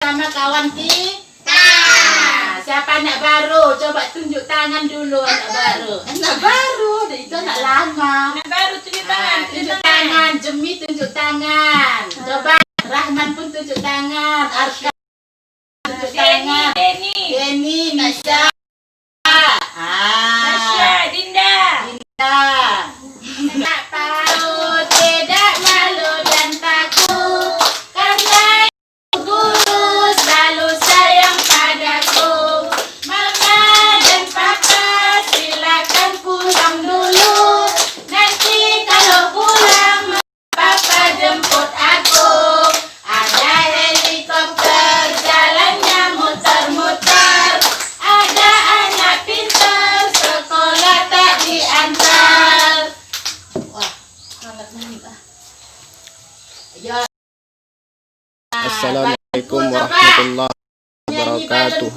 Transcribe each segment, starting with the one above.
bersama kawan kita. Nah, siapa anak baru? Coba tunjuk tangan dulu anak baru. Anak baru, itu anak lama. Anak baru tunjuk tangan. Tunjuk tangan. Jemi tunjuk tangan. Coba Rahman pun tunjuk tangan. Arka tunjuk tangan. Denny, Nisa. Tasya, Dinda. Tak tahu, tidak malu dan takut, karena guru selalu sayang padaku. Mama dan papa silakan pulang dulu. Nanti kalau pulang papa jemput aku. Ada helikopter jalannya muter-muter. Ada anak pintar sekolah tak diantar. Wah, sangat menarik. Assalamualaikum warahmatullahi wabarakatuh.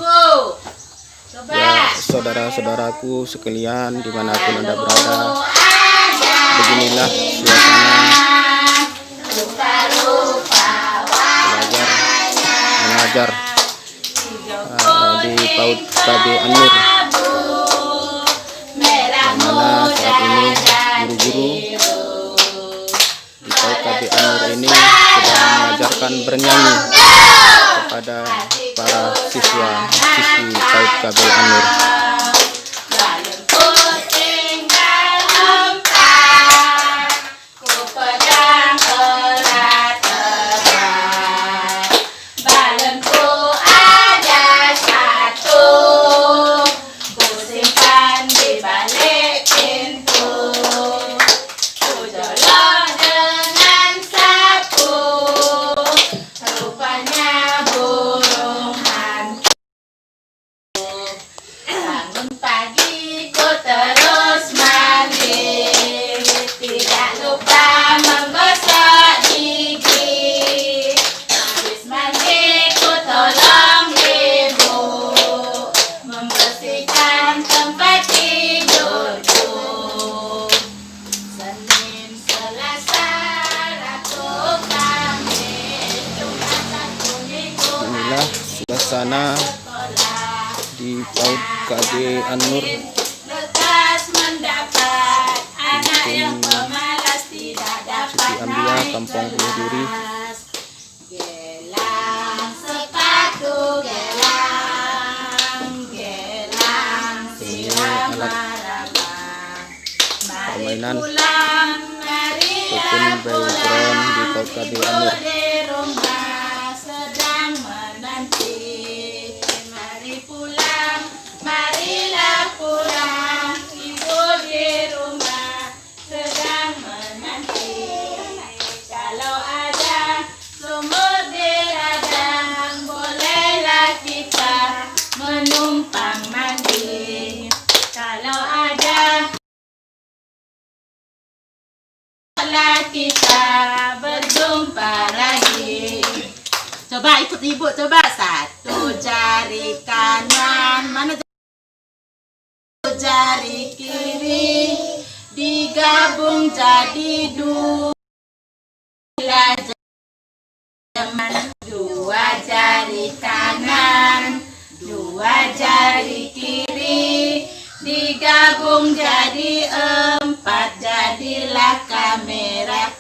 Ya, saudara-saudaraku sekalian dimanapun Anda berada, beginilah suasana mengajar di PAUD KB An-Nur, yang mana saat ini guru-guru di PAUD KB An-Nur ini sedang mengajarkan bernyanyi kepada para siswa-siswi PAUD KB An-Nur. Inilah suasana di PAUD KB An-Nur. Siti Ambia, Kampung Uluh Duri. Ini alat permainan ataupun background di PAUD KB An-Nur. Kita berjumpa lagi. Coba ikut ibu, coba. Satu jari kanan, mana jari kiri, digabung jadi dua. Dua jari kanan, dua jari kiri, digabung jadi empat, jadilah kamera.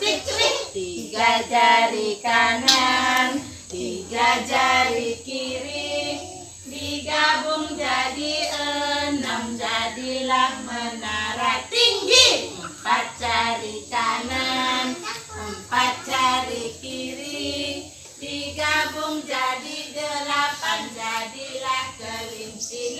Tiga jari kanan, tiga jari kiri, digabung jadi enam, jadilah menara tinggi. Empat jari kanan, empat jari kiri, digabung jadi delapan, jadilah kelinci.